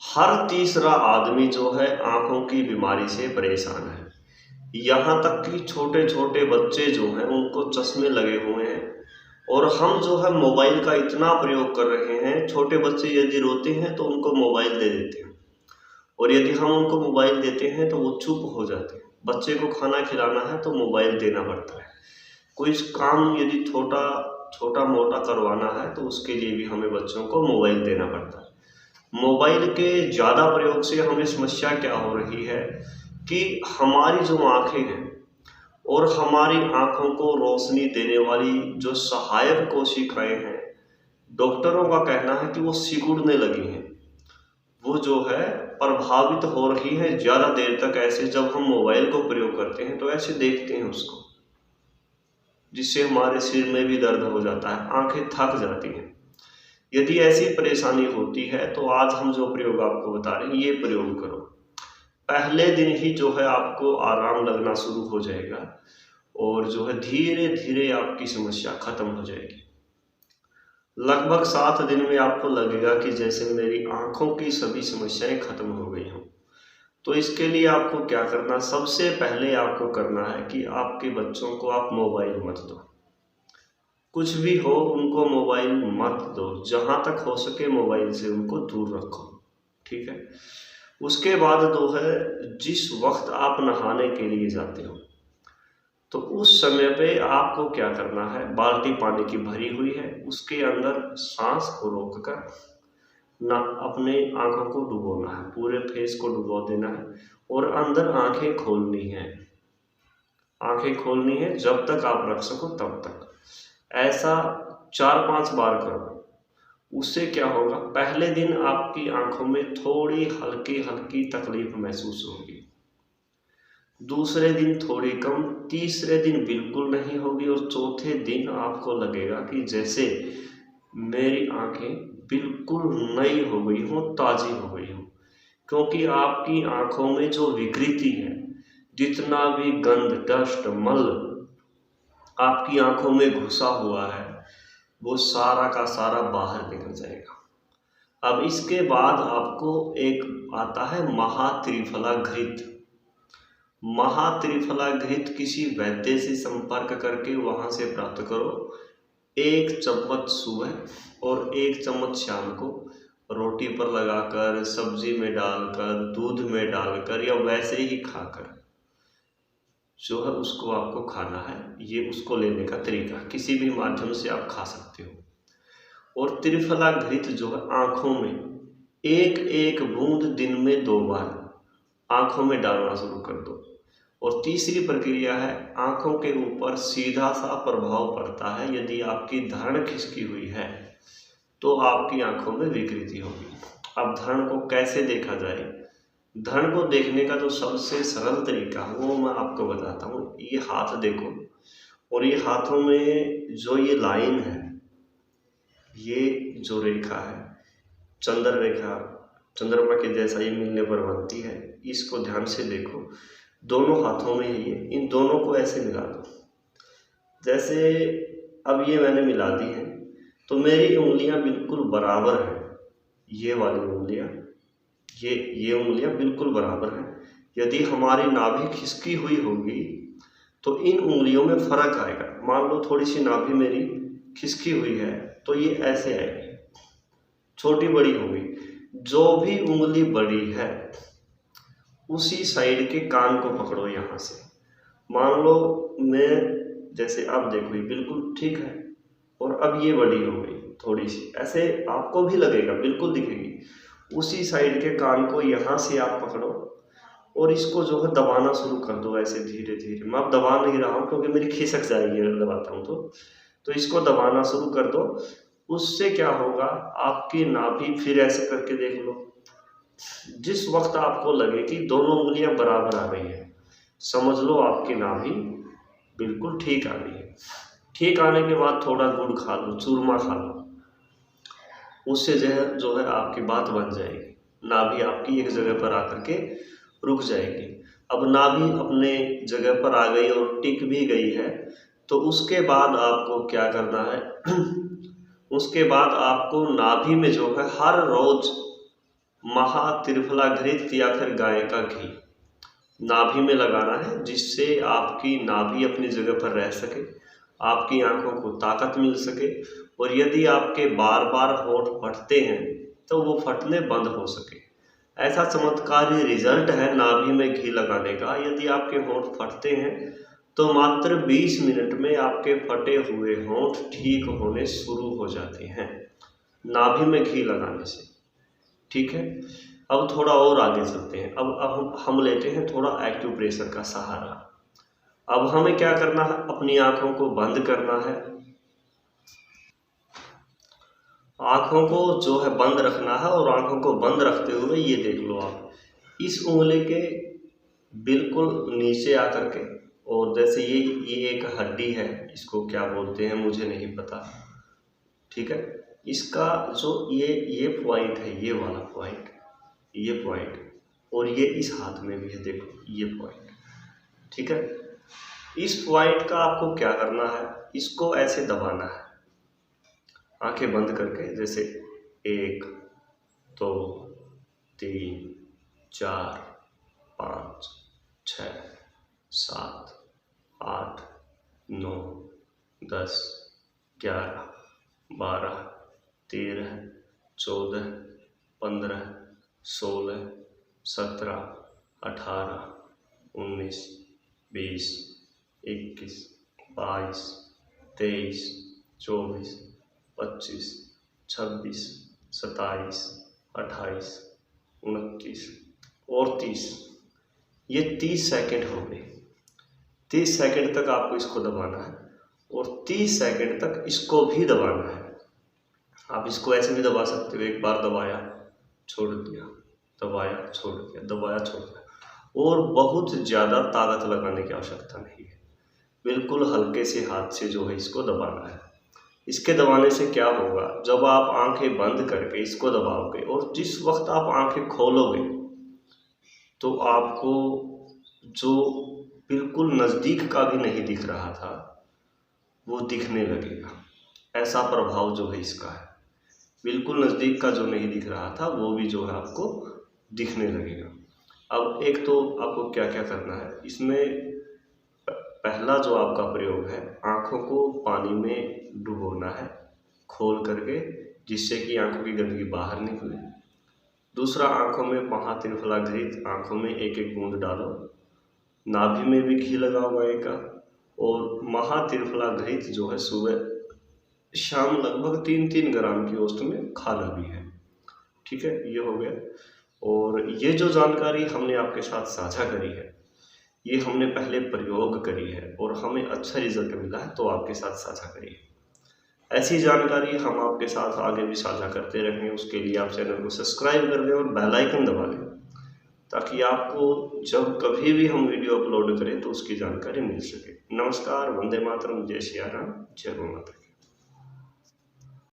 हर तीसरा आदमी जो है आंखों की बीमारी से परेशान है। यहाँ तक कि छोटे छोटे बच्चे जो हैं उनको चश्मे लगे हुए हैं। और हम जो है मोबाइल का इतना प्रयोग कर रहे हैं, छोटे बच्चे यदि रोते हैं तो उनको मोबाइल दे देते हैं। और यदि हम उनको मोबाइल देते हैं तो वो चुप हो जाते हैं। बच्चे को खाना खिलाना है तो मोबाइल देना पड़ता है। कोई काम यदि छोटा छोटा मोटा करवाना है तो उसके लिए भी हमें बच्चों को मोबाइल देना पड़ता है। मोबाइल के ज़्यादा प्रयोग से हमें समस्या क्या हो रही है कि हमारी जो आँखें हैं और हमारी आँखों को रोशनी देने वाली जो सहायक कोशिकाएं हैं, डॉक्टरों का कहना है कि वो सिकुड़ने लगी हैं। वो जो है प्रभावित हो रही हैं ज़्यादा देर तक। ऐसे जब हम मोबाइल को प्रयोग करते हैं तो ऐसे देखते हैं उसको, जिससे हमारे सिर में भी दर्द हो जाता है, आँखें थक जाती हैं। यदि ऐसी परेशानी होती है तो आज हम जो प्रयोग आपको बता रहे हैं ये प्रयोग करो। पहले दिन ही जो है आपको आराम लगना शुरू हो जाएगा और जो है धीरे धीरे आपकी समस्या खत्म हो जाएगी। लगभग 7 दिन में आपको लगेगा कि जैसे मेरी आंखों की सभी समस्याएं खत्म हो गई हों। तो इसके लिए आपको क्या करना, सबसे पहले आपको करना है कि आपके बच्चों को आप मोबाइल मत दो। कुछ भी हो उनको मोबाइल मत दो, जहाँ तक हो सके मोबाइल से उनको दूर रखो, ठीक है। उसके बाद जो है जिस वक्त आप नहाने के लिए जाते हो तो उस समय पे आपको क्या करना है, बाल्टी पानी की भरी हुई है, उसके अंदर सांस को रोककर ना अपने आंखों को डुबोना है, पूरे फेस को डुबो देना है और अंदर आंखें खोलनी है। आंखें खोलनी है जब तक आप रख सको तब तक। ऐसा 4-5 बार करो। उससे क्या होगा, पहले दिन आपकी आंखों में थोड़ी हल्की हल्की तकलीफ महसूस होगी, दूसरे दिन थोड़ी कम, तीसरे दिन बिल्कुल नहीं होगी और चौथे दिन आपको लगेगा कि जैसे मेरी आंखें बिल्कुल नई हो गई हों, ताज़ी हो गई हों। क्योंकि आपकी आंखों में जो विकृति है, जितना भी गंद, डस्ट, मल आपकी आंखों में घुसा हुआ है वो सारा का सारा बाहर निकल जाएगा। अब इसके बाद आपको एक आता है महात्रिफला घृत। महात्रिफला घृत किसी वैद्य से संपर्क करके वहां से प्राप्त करो। 1 चम्मच सुबह और 1 चम्मच शाम को रोटी पर लगाकर, सब्जी में डालकर, दूध में डालकर या वैसे ही खाकर जो है उसको आपको खाना है। ये उसको लेने का तरीका, किसी भी माध्यम से आप खा सकते हो। और त्रिफला घृत जो है आंखों में 1-1 बूंद दिन में 2 बार आंखों में डालना शुरू कर दो। और तीसरी प्रक्रिया है, आंखों के ऊपर सीधा सा प्रभाव पड़ता है यदि आपकी धरण खिसकी हुई है तो आपकी आंखों में विकृति होगी। अब धरण को कैसे देखा जाए, धरण को देखने का जो सबसे सरल तरीका है वो मैं आपको बताता हूँ। ये हाथ देखो और ये हाथों में जो ये लाइन है, ये जो रेखा है, चंद्र रेखा, चंद्रमा के जैसा ये मिलने पर बनती है, इसको ध्यान से देखो। दोनों हाथों में ये, इन दोनों को ऐसे मिला दो। जैसे अब ये मैंने मिला दी है तो मेरी उंगलियां बिल्कुल बराबर हैं। ये वाली उंगलियां, ये उंगलियां बिल्कुल बराबर हैं। यदि हमारी नाभि खिसकी हुई होगी तो इन उंगलियों में फर्क आएगा। मान लो थोड़ी सी नाभि मेरी खिसकी हुई है तो ये ऐसे आएगी, छोटी बड़ी होगी। जो भी उंगली बड़ी है उसी साइड के कान को पकड़ो यहाँ से। मान लो मैं, जैसे अब देखो ये बिल्कुल ठीक है और अब ये बड़ी हो गई थोड़ी सी, ऐसे आपको भी लगेगा, बिल्कुल दिखेगी। उसी साइड के कान को यहाँ से आप पकड़ो और इसको जो है दबाना शुरू कर दो ऐसे धीरे धीरे। मैं अब दबा नहीं रहा हूँ क्योंकि मेरी खिसक जाएगी अगर दबाता हूँ तो इसको दबाना शुरू कर दो। उससे क्या होगा, आपकी नाभि फिर ऐसे करके देख लो। जिस वक्त आपको लगे कि दोनों उंगलियां बराबर आ गई है, समझ लो आपकी नाभि बिल्कुल ठीक आ गई है। ठीक आने के बाद थोड़ा गुड़ खा लो, चूरमा खा लो, उससे जो है आपकी बात बन जाएगी। नाभि आपकी एक जगह पर आकर के रुक जाएगी। अब नाभि अपने जगह पर आ गई और टिक भी गई है तो उसके बाद आपको क्या करना है उसके बाद आपको नाभि में जो है हर रोज महा त्रिफला घृत या फिर गाय का घी नाभि में लगाना है, जिससे आपकी नाभि अपनी जगह पर रह सके, आपकी आंखों को ताकत मिल सके, और यदि आपके बार बार होंठ फटते हैं तो वो फटने बंद हो सके। ऐसा चमत्कारी रिजल्ट है नाभि में घी लगाने का। यदि आपके होंठ फटते हैं तो मात्र 20 मिनट में आपके फटे हुए होंठ ठीक होने शुरू हो जाते हैं नाभि में घी लगाने से। ठीक है, अब थोड़ा और आगे चलते हैं। अब हम लेते हैं थोड़ा एक्यूप्रेशर का सहारा। अब हमें क्या करना है, अपनी आंखों को बंद करना है। आंखों को जो है बंद रखना है, और आंखों को बंद रखते हुए ये देख लो आप इस उंगली के बिल्कुल नीचे आकर के, और जैसे ये एक हड्डी है, इसको क्या बोलते हैं मुझे नहीं पता। ठीक है, इसका जो ये पॉइंट है, ये वाला पॉइंट, ये पॉइंट, और ये इस हाथ में भी है, देखो ये पॉइंट। ठीक है, इस पॉइंट का आपको क्या करना है, इसको ऐसे दबाना है आंखें बंद करके, जैसे 1 2 3 4 5 6 7 8 9 10 11 12 13 14 15 16 17 18 19 20 21 22 23 24 25 26 27 28 29 और 30। ये 30 सेकंड हो गए। 30 सेकंड तक आपको इसको दबाना है, और 30 सेकंड तक इसको भी दबाना है। आप इसको ऐसे भी दबा सकते हो, एक बार दबाया छोड़ दिया, दबाया छोड़ दिया, दबाया छोड़ दिया। और बहुत ज़्यादा ताकत लगाने की आवश्यकता नहीं है, बिल्कुल हल्के से हाथ से जो है इसको दबाना है। इसके दबाने से क्या होगा, जब आप आंखें बंद करके इसको दबाओगे और जिस वक्त आप आंखें खोलोगे तो आपको जो बिल्कुल नज़दीक का भी नहीं दिख रहा था वो दिखने लगेगा। ऐसा प्रभाव जो है इसका है, बिल्कुल नज़दीक का जो नहीं दिख रहा था वो भी जो है आपको दिखने लगेगा। अब एक तो आपको क्या क्या करना है, इसमें पहला जो आपका प्रयोग है, आँखों को पानी में डुबोना है खोल करके, जिससे कि आँखों की गंदगी बाहर निकले। दूसरा, आँखों में महात्रिफला घृत आँखों में 1-1 बूंद डालो, नाभि में भी घी लगाओ गाय का, और महात्रिफला घृत जो है सुबह शाम लगभग 3-3 ग्राम की औसत में खाना भी है। ठीक है, ये हो गया। और ये जो जानकारी हमने आपके साथ साझा करी है, ये हमने पहले प्रयोग करी है और हमें अच्छा रिजल्ट मिला है, तो आपके साथ साझा करी है। ऐसी जानकारी हम आपके साथ आगे भी साझा करते रहेंगे। उसके लिए आप चैनल को सब्सक्राइब कर लें और बेल आइकन दबा लें, ताकि आपको जब कभी भी हम वीडियो अपलोड करें तो उसकी जानकारी मिल सके। नमस्कार, वंदे मातरम, जय सिया राम, जय गौ माता।